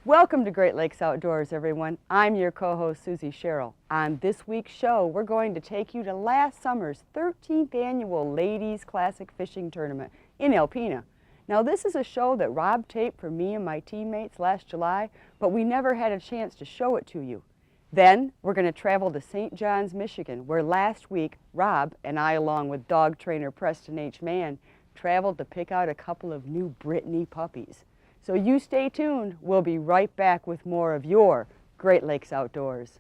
Welcome to Great Lakes Outdoors, everyone. I'm your co-host, Susie Sherrill. On this week's show, we're going to take you to last summer's 13th annual Ladies Classic Fishing Tournament in Alpena. Now, this is a show that Rob taped for me and my teammates last July, but we never had a chance to show it to you. Then, we're going to travel to St. John's, Michigan, where last week, Rob and I, along with dog trainer Preston H. Mann, traveled to pick out a couple of new Brittany puppies. So you stay tuned. We'll be right back with more of your Great Lakes Outdoors.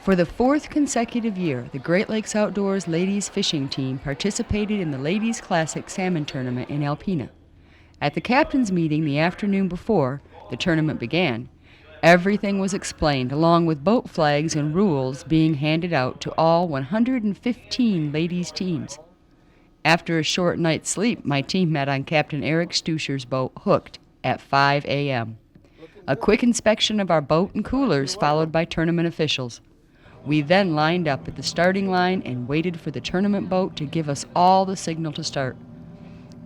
For the fourth consecutive year, the Great Lakes Outdoors ladies fishing team participated in the Ladies Classic Salmon Tournament in Alpena. At the captain's meeting the afternoon before the tournament began, everything was explained, along with boat flags and rules being handed out to all 115 ladies teams. After a short night's sleep, my team met on Captain Eric Stuscher's boat, Hooked, at 5 a.m. A quick inspection of our boat and coolers followed by tournament officials. We then lined up at the starting line and waited for the tournament boat to give us all the signal to start.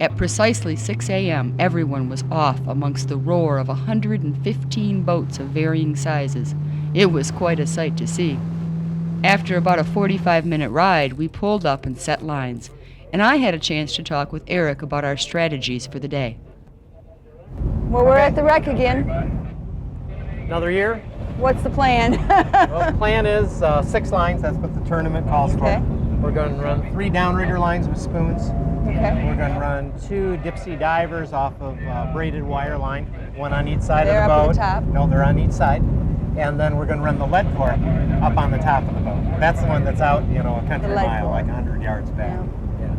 At precisely 6 a.m., everyone was off amongst the roar of 115 boats of varying sizes. It was quite a sight to see. After about a 45-minute ride, we pulled up and set lines, and I had a chance to talk with Eric about our strategies for the day. Well, we're at the wreck again. Another year? What's the plan? Well, the plan is 6 lines. That's what the tournament calls for. Okay. We're going to run 3 downrigger lines with spoons. Okay. We're going to run 2 dipsy divers off of braided wire line, one on each side They're of the boat. up at the top. No, they're on each side. And then we're going to run the lead core up on the top of the boat. That's the one that's out, a country mile, core. like 100 yards back. Yeah.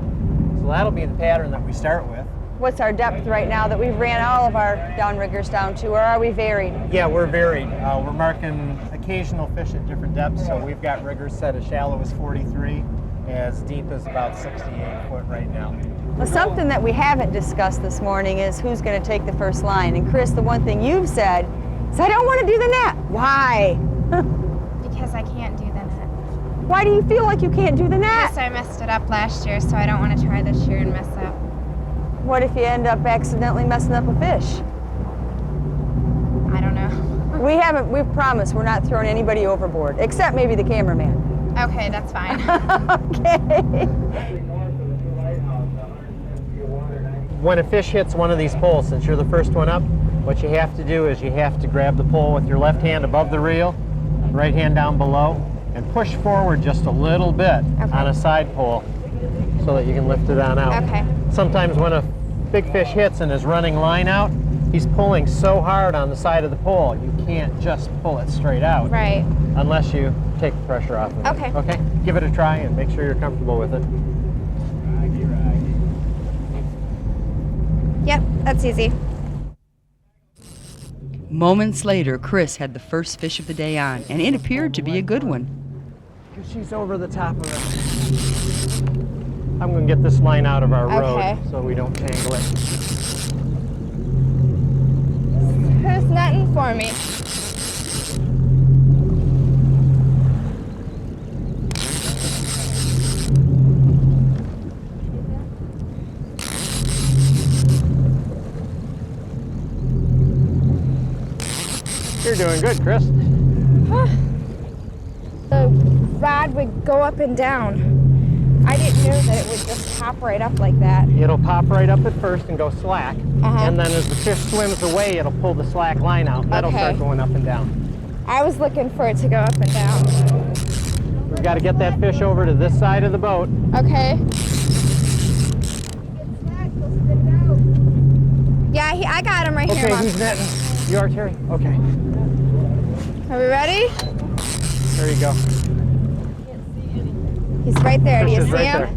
So that'll be the pattern that we start with. What's our depth right now that we've ran all of our downriggers down to, or are we varied? Yeah, we're varied. We're marking occasional fish at different depths, so we've got riggers set as shallow as 43, as deep as about 68 foot right now. Well, something that we haven't discussed this morning is who's going to take the first line. And Chris, the one thing you've said is, I don't want to do the net. Why? Because I can't do the net. Why do you feel like you can't do the net? Because I messed it up last year, so I don't want to try this year and mess up. What if you end up accidentally messing up a fish? I don't know. We've promised we're not throwing anybody overboard, except maybe the cameraman. Okay, that's fine. Okay. When a fish hits one of these poles, since you're the first one up, what you have to do is you have to grab the pole with your left hand above the reel, right hand down below, and push forward just a little bit on a side pole so that you can lift it on out. Okay. Sometimes when a big fish hits and is running line out, he's pulling so hard on the side of the pole, you can't just pull it straight out. Right. Unless you take the pressure off of Okay. it. Okay? Give it a try and make sure you're comfortable with it. Yep, that's easy. Moments later, Chris had the first fish of the day on, and it appeared to be a good one. She's over the top of it. I'm going to get this line out of our road so we don't tangle it. Who's netting for me? You're doing good, Chris. The rod would go up and down. I didn't know that it would just pop right up like that. It'll pop right up at first and go slack, Uh-huh. and then as the fish swims away, it'll pull the slack line out. That'll Okay. start going up and down. I was looking for it to go up and down. We've got to get that fish over to this side of the boat. Okay. Yeah, I got him right here, Okay, Mom. who's netting? You are, Terry? Okay. Are we ready? There you go. He's right there. Do Fish you is see right him? there.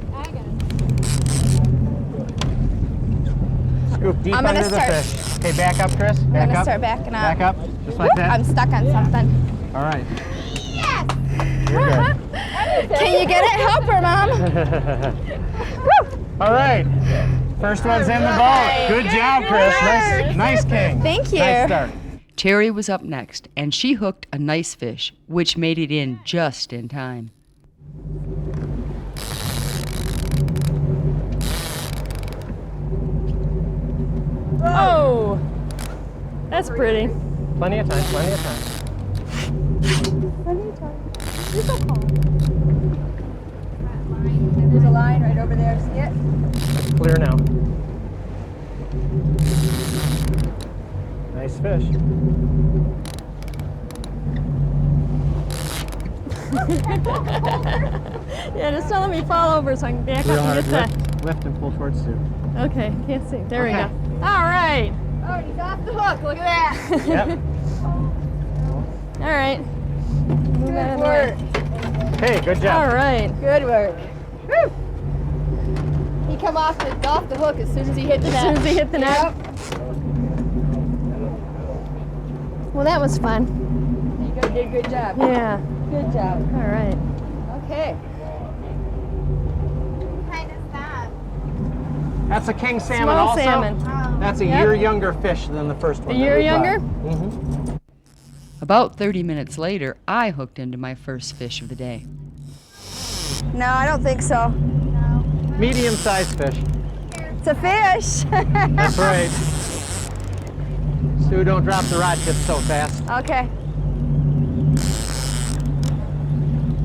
Scoop deep I'm gonna under the start- fish. Okay, back up, Chris. I'm Back gonna up. start backing up. Back up, just like that. I'm stuck on something. All right. Yes! You're good. Can you get it? Help her, Mom. All right. First one's in the boat. Good job, Chris. Nice king. Thank you. Nice start. Terry was up next, and she hooked a nice fish, which made it in just in time. Oh, that's pretty. Plenty of time, plenty of time. There's a line right over there. See it? It's clear now. Nice fish. Yeah, just don't let me fall over so I can back Real up hard. and get Lift and pull towards Sue. that. Okay, can't see. There Okay. we go. All right. Oh, he's off the hook. Look at that. Yep. All right. Good work. Hey, good All job. right. Good work. Woo. He come off the hook as soon as he hit the As net. soon as he hit the net. Yep. Well, that was fun. You did a good job. Yeah. Good job. All right. Okay. That's a king salmon Small also. salmon. That's a Yep. year younger fish than the first one. A year younger? Mm-hmm. About 30 minutes later, I hooked into my first fish of the day. No, I don't think so. Medium-sized fish. It's a fish. That's right. Sue, don't drop the rod tip so fast. Okay.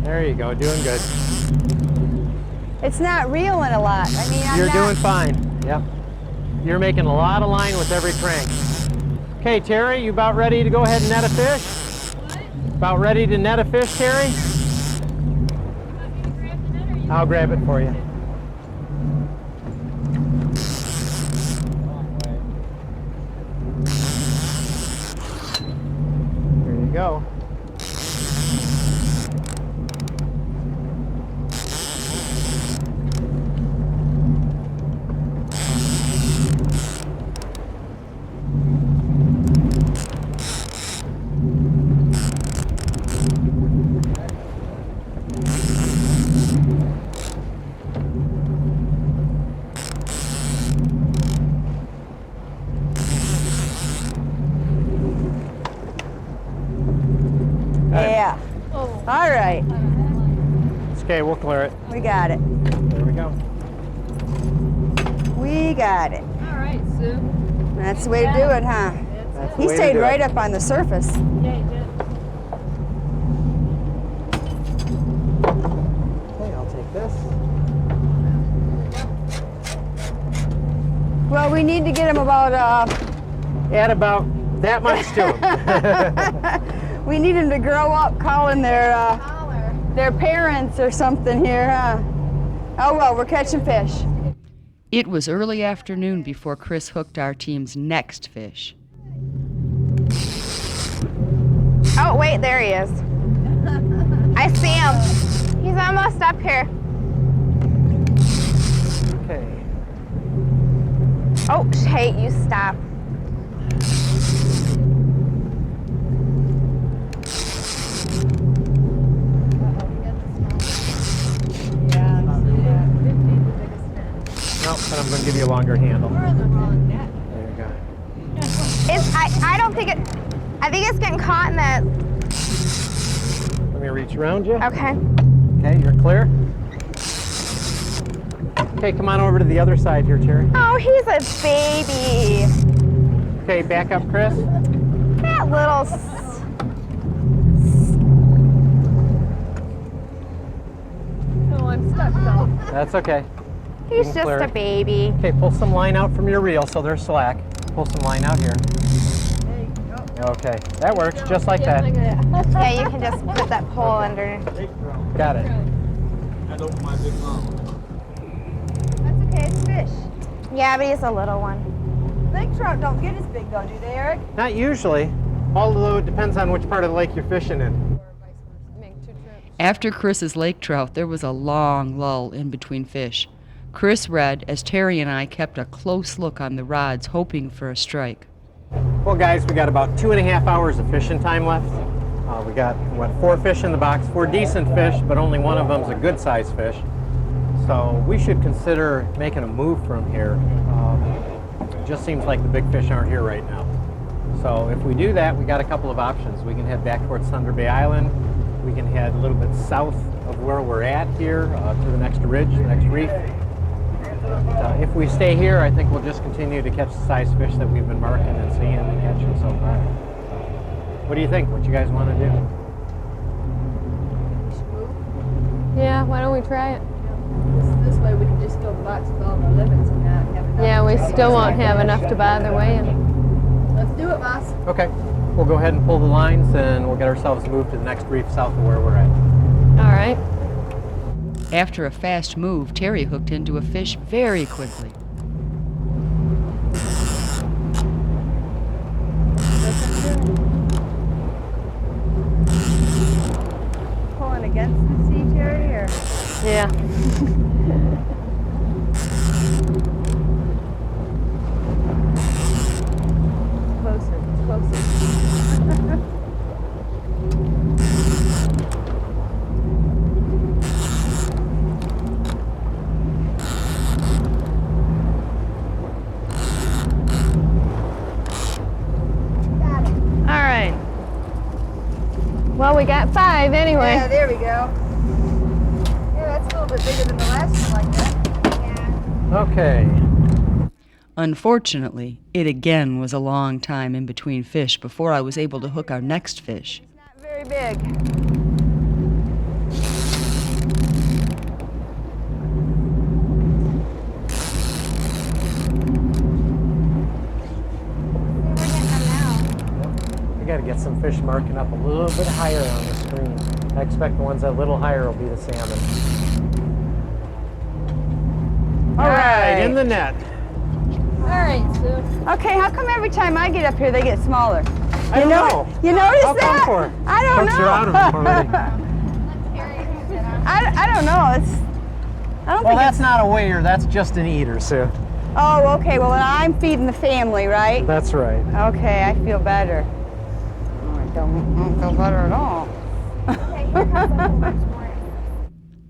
There you go, doing good. It's not reeling a lot. I mean, I'm You're not. doing fine. Yep. You're making a lot of line with every crank. Okay, Terry, you about ready to go ahead and net a fish? About ready to net a fish, Terry? I'll grab it for you. There you go. Yeah. All right. It's okay, we'll clear it. We got it. There we go. We got it. All right, Sue. That's the way to do it, huh? That's the He way to stayed do it. right up on the surface. Yeah, you did. Okay, I'll take this. Well, we need to get him about, Add about that much to him. we need him to grow up calling their parents or something here, huh? Oh, well, we're catching fish. It was early afternoon before Chris hooked our team's next fish. Oh, wait, there he is. I see him. He's almost up here. Okay. Oh, hey, you stop. No, but I'm going to give you a longer handle. There you go. I don't think it, I think it's getting caught in that. Let me reach around you. Okay. Okay, you're clear. Okay, come on over to the other side here, Terry. Oh, he's a baby. Okay, back up, Chris. That little. Oh, I'm stuck though. That's okay. He's can just clear a it. baby. Okay, pull some line out from your reel so they're slack. Pull some line out here. Okay, that works, just like that. Yeah, you can just put that pole under. Got it. That's okay, it's fish. Yeah, but he's a little one. Lake trout don't get as big though, do they, Eric? Not usually, although it depends on which part of the lake you're fishing in. After Chris's lake trout, there was a long lull in between fish. Chris read as Terry and I kept a close look on the rods, hoping for a strike. Well, guys, we got about 2.5 hours of fishing time left. We got, 4 fish in the box, 4 decent fish, but only one of them's a good-sized fish. So we should consider making a move from here. It just seems like the big fish aren't here right now. So if we do that, we got a couple of options. We can head back towards Thunder Bay Island. We can head a little bit south of where we're at here to the next ridge, the next reef. If we stay here, I think we'll just continue to catch the size fish that we've been marking and seeing and catching so far. What do you think? What you guys want to do? Yeah, why don't we try it? This way we can just fill the box with all the limits and not have enough. Yeah, we still won't have enough to buy their way in. Let's do it, boss. Okay, we'll go ahead and pull the lines and we'll get ourselves moved to the next reef south of where we're at. All right. After a fast move, Terry hooked into a fish very quickly. Pulling against the sea, Terry, or? Yeah. Closer, closer. All right. Well, we got 5 anyway. Yeah, there we go. Yeah, that's a little bit bigger than the last one like that. Yeah. Okay, Unfortunately, it again was a long time in between fish before I was able to hook our next fish. Not very big. we got to get some fish marking up a little bit higher on the screen. I expect the ones a little higher will be the salmon. All right, in the net. All right, Sue. Okay, how come every time I get up here they get smaller? I don't know. You notice How come that? for? I don't Folks know. are out of them already. I don't know. I don't Well, think that's not a weigher, that's just an eater, Sue. Oh, okay. Well, then I'm feeding the family, right? That's right. Okay, I feel better. Oh, I don't feel better at all.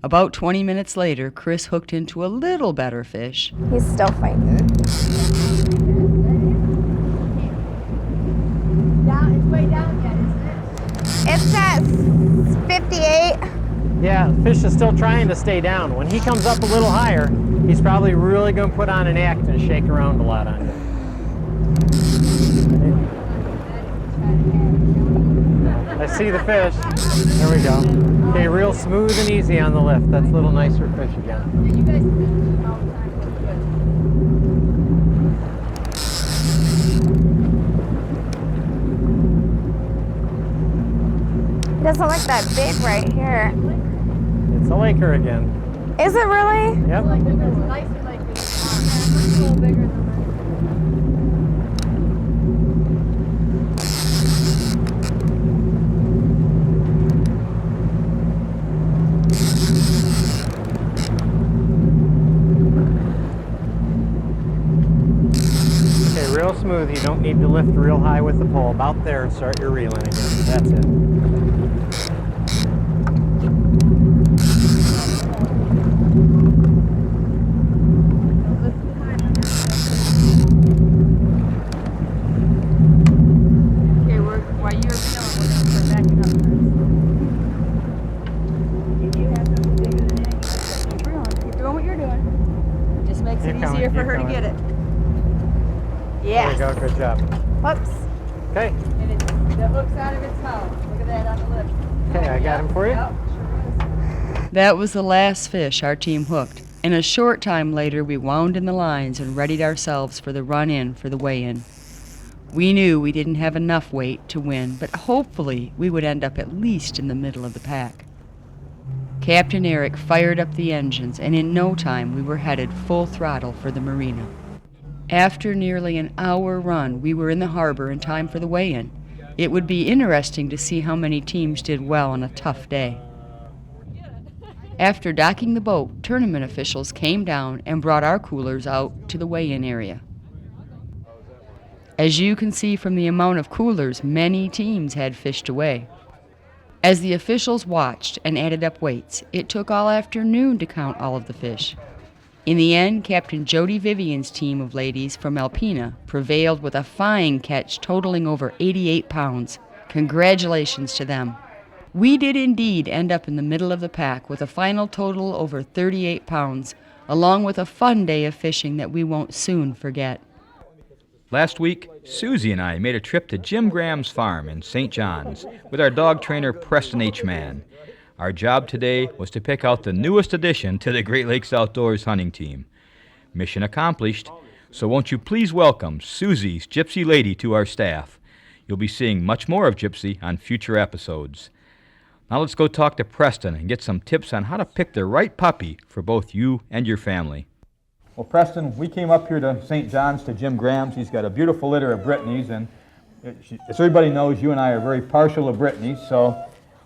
About 20 minutes later, Chris hooked into a little better fish. He's still fighting. It's way down yet, isn't it? It's at 58. Yeah, the fish is still trying to stay down. When he comes up a little higher, he's probably really going to put on an act and shake around a lot on you. I see the fish. There we go. Okay, real smooth and easy on the lift. That's a little nicer fish again. Yeah, you guys do this all the time. It doesn't look that big right here. It's a laker again. Is it really? Yep. Like it's nicer like this. It's a little bigger than that. Okay, real smooth. You don't need to lift real high with the pole. About there and start your reeling again. That's it. Okay, while you're feeling, we're going to start backing up first. If you have something bigger than that, you just keep reeling. Keep doing what you're doing. It just makes it Keep going, easier for keep her going. to get it. There Yes. we go. Good job. Whoops. Okay. And the hook's out of its mouth. Look at that on the lip. Okay, I got him for you. Yep, sure is. That was the last fish our team hooked, and a short time later we wound in the lines and readied ourselves for the run-in for the weigh-in. We knew we didn't have enough weight to win, but hopefully we would end up at least in the middle of the pack. Captain Eric fired up the engines, and in no time we were headed full throttle for the marina. After nearly an hour run, we were in the harbor in time for the weigh-in. It would be interesting to see how many teams did well on a tough day. After docking the boat, tournament officials came down and brought our coolers out to the weigh-in area. As you can see from the amount of coolers, many teams had fished away. As the officials watched and added up weights, it took all afternoon to count all of the fish. In the end, Captain Jody Vivian's team of ladies from Alpena prevailed with a fine catch totaling over 88 pounds. Congratulations to them. We did indeed end up in the middle of the pack with a final total over 38 pounds, along with a fun day of fishing that we won't soon forget. Last week, Susie and I made a trip to Jim Graham's farm in St. John's with our dog trainer Preston H. Mann. Our job today was to pick out the newest addition to the Great Lakes Outdoors hunting team. Mission accomplished, so won't you please welcome Susie's Gypsy Lady to our staff. You'll be seeing much more of Gypsy on future episodes. Now let's go talk to Preston and get some tips on how to pick the right puppy for both you and your family. Well, Preston, we came up here to St. John's to Jim Graham's. He's got a beautiful litter of Brittany's, and as everybody knows, you and I are very partial to Brittany's, so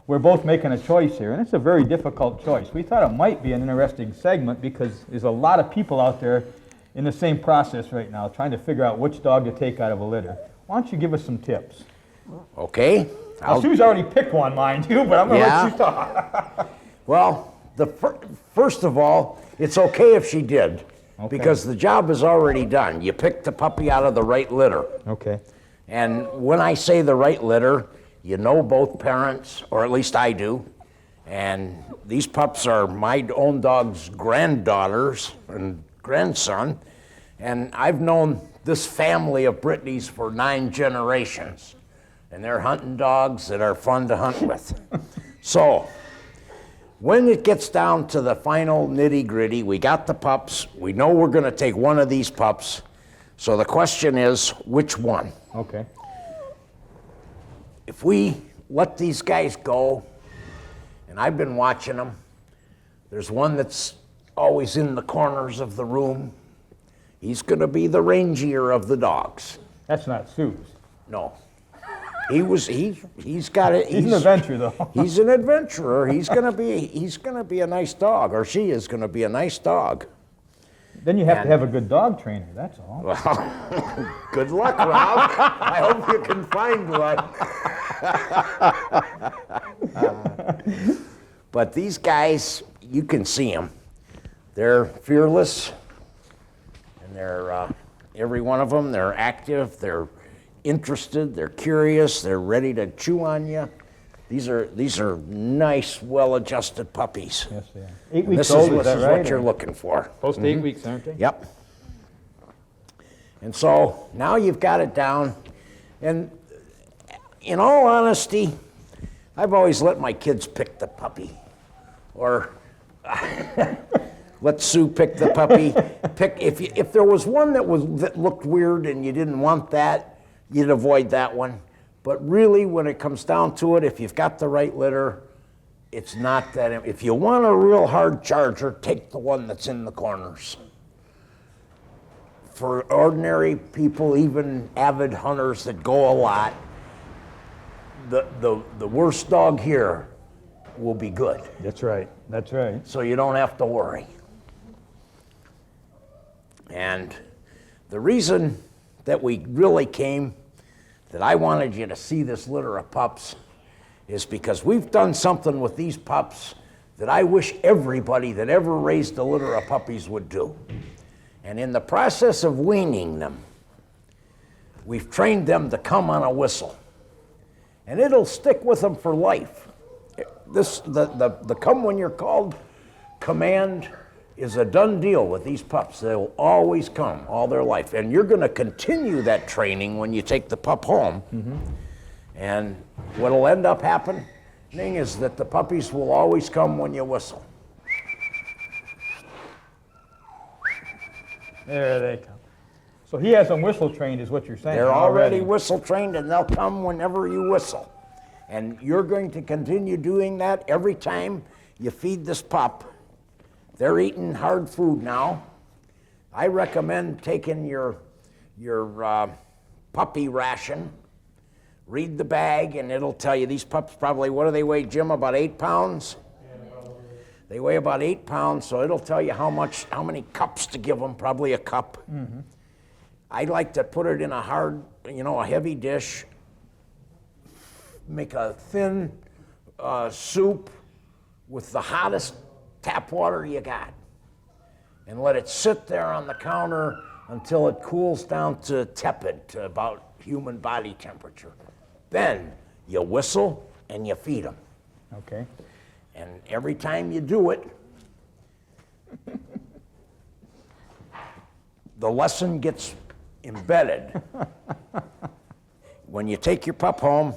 we're both making a choice here, and it's a very difficult choice. We thought it might be an interesting segment because there's a lot of people out there in the same process right now, trying to figure out which dog to take out of a litter. Why don't you give us some tips? Okay. Well, Sue's already picked one, mind you, but I'm going to let you talk. Well, first of all, it's okay if she did, because the job is already done. You picked the puppy out of the right litter. Okay. And when I say the right litter, you know both parents, or at least I do. And these pups are my own dog's granddaughters and grandson. And I've known this family of Brittany's for 9 generations. And they're hunting dogs that are fun to hunt with. So, when it gets down to the final nitty-gritty, we got the pups. We know we're going to take one of these pups. So the question is, which one? Okay. If we let these guys go, and I've been watching them, there's one that's always in the corners of the room. He's going to be the rangier of the dogs. That's not Sue's. No. He's got it. He's an adventurer, though. He's an adventurer. He's gonna be a nice dog, or she is gonna be a nice dog. Then you have to have a good dog trainer, that's all. Well, good luck, Rob. I hope you can find one. But these guys, you can see them. They're fearless, and they're every one of them. They're active. They're interested, they're curious, they're ready to chew on you. These are nice, well-adjusted puppies. Yes, they are. 8 weeks old, This is right? what you're looking for. Close to 8 weeks, aren't they? Yep. And so now you've got it down. And in all honesty, I've always let my kids pick the puppy. Or let Sue pick the puppy. If there was one that looked weird and you didn't want that, you'd avoid that one. But really, when it comes down to it, if you've got the right litter, it's not that. If you want a real hard charger, take the one that's in the corners. For ordinary people, even avid hunters that go a lot, the worst dog here will be good. That's right. That's right. So you don't have to worry. And the reason that we really came, that I wanted you to see this litter of pups, is because we've done something with these pups that I wish everybody that ever raised a litter of puppies would do. And in the process of weaning them, we've trained them to come on a whistle. And it'll stick with them for life. The come when you're called command is a done deal with these pups. They'll always come all their life. And you're going to continue that training when you take the pup home. Mm-hmm. And what'll end up happening is that the puppies will always come when you whistle. There they come. So he has them whistle trained is what you're saying. They're already whistle trained, and they'll come whenever you whistle. And you're going to continue doing that every time you feed this pup. They're eating hard food now. I recommend taking your puppy ration. Read the bag, and it'll tell you these pups probably, what do they weigh, Jim, about 8 pounds? They weigh about 8 pounds, so it'll tell you how many cups to give them, probably a cup. Mm-hmm. I like to put it in a hard, a heavy dish, make a thin soup with the hottest tap water you got, and let it sit there on the counter until it cools down to tepid, to about human body temperature. Then you whistle and you feed them. Okay. And every time you do it, the lesson gets embedded. When you take your pup home,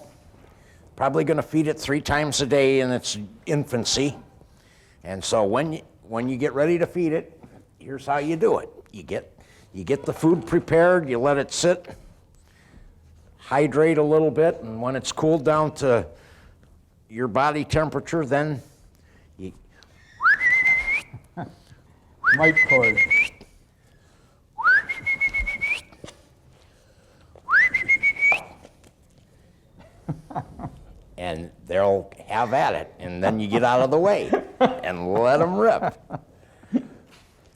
probably going to feed it 3 times a day in its infancy. And so when you get ready to feed it, here's how you do it. You get the food prepared, you let it sit, hydrate a little bit, and when it's cooled down to your body temperature, then you Mic cord. and they'll have at it, and then you get out of the way and let them rip.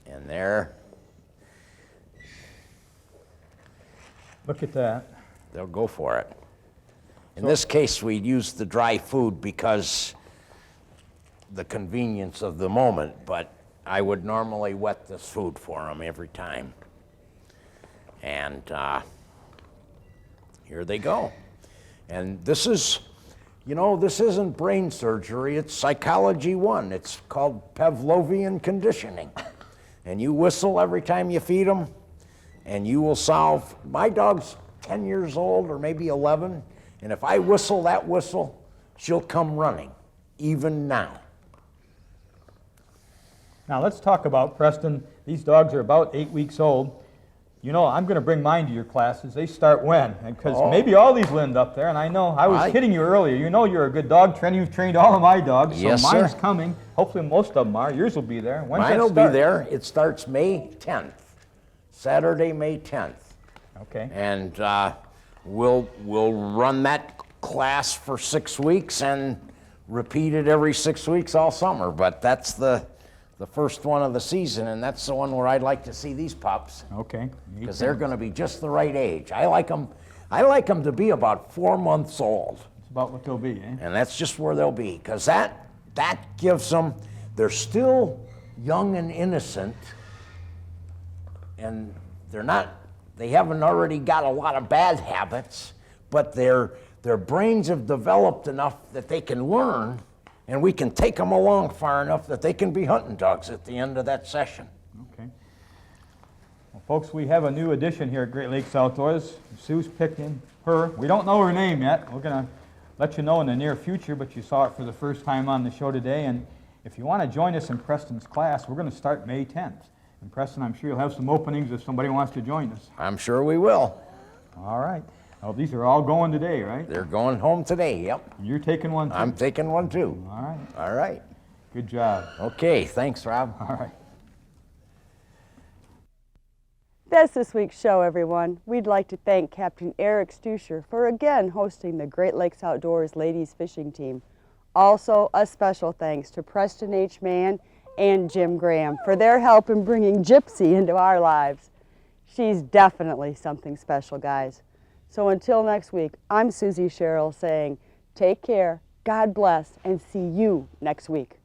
And there, Look at that. they'll go for it. In this case, we use the dry food because the convenience of the moment, but I would normally wet this food for them every time. And here they go. And this is, this isn't brain surgery, it's Psychology 1. It's called Pavlovian conditioning. And you whistle every time you feed them, and you will solve. My dog's 10 years old, or maybe 11, and if I whistle that whistle, she'll come running, even now. Now let's talk about Preston. These dogs are about 8 weeks old. I'm going to bring mine to your classes. They start when? Because maybe all these will end up there, and I know I was kidding you earlier. You're a good dog trainer. You've trained all of my dogs, so yes, mine's sir. Coming. Hopefully most of them are. Yours will be there. When's Mine will that start? be there. It starts May 10th, Saturday, May 10th. Okay. And we'll run that class for 6 weeks and repeat it every 6 weeks all summer. But that's the first one of the season, and that's the one where I'd like to see these pups. Okay. Because they're going to be just the right age. I like them to be about 4 months old. That's about what they'll be, eh? And that's just where they'll be, because that gives them, they're still young and innocent, and they haven't already got a lot of bad habits, but their brains have developed enough that they can learn, and we can take them along far enough that they can be hunting dogs at the end of that session. Okay. Well, folks, we have a new addition here at Great Lakes Outdoors. Sue's picking her. We don't know her name yet. We're going to let you know in the near future, but you saw it for the first time on the show today. And if you want to join us in Preston's class, we're going to start May 10th. And Preston, I'm sure you'll have some openings if somebody wants to join us. I'm sure we will. All right. Oh, these are all going today, right? They're going home today, yep. And you're taking one, too? I'm taking one, too. All right. All right. Good job. Okay, thanks, Rob. All right. That's this week's show, everyone. We'd like to thank Captain Eric Stuscher for again hosting the Great Lakes Outdoors Ladies Fishing Team. Also, a special thanks to Preston H. Mann and Jim Graham for their help in bringing Gypsy into our lives. She's definitely something special, guys. So until next week, I'm Susie Sherrill saying, take care, God bless, and see you next week.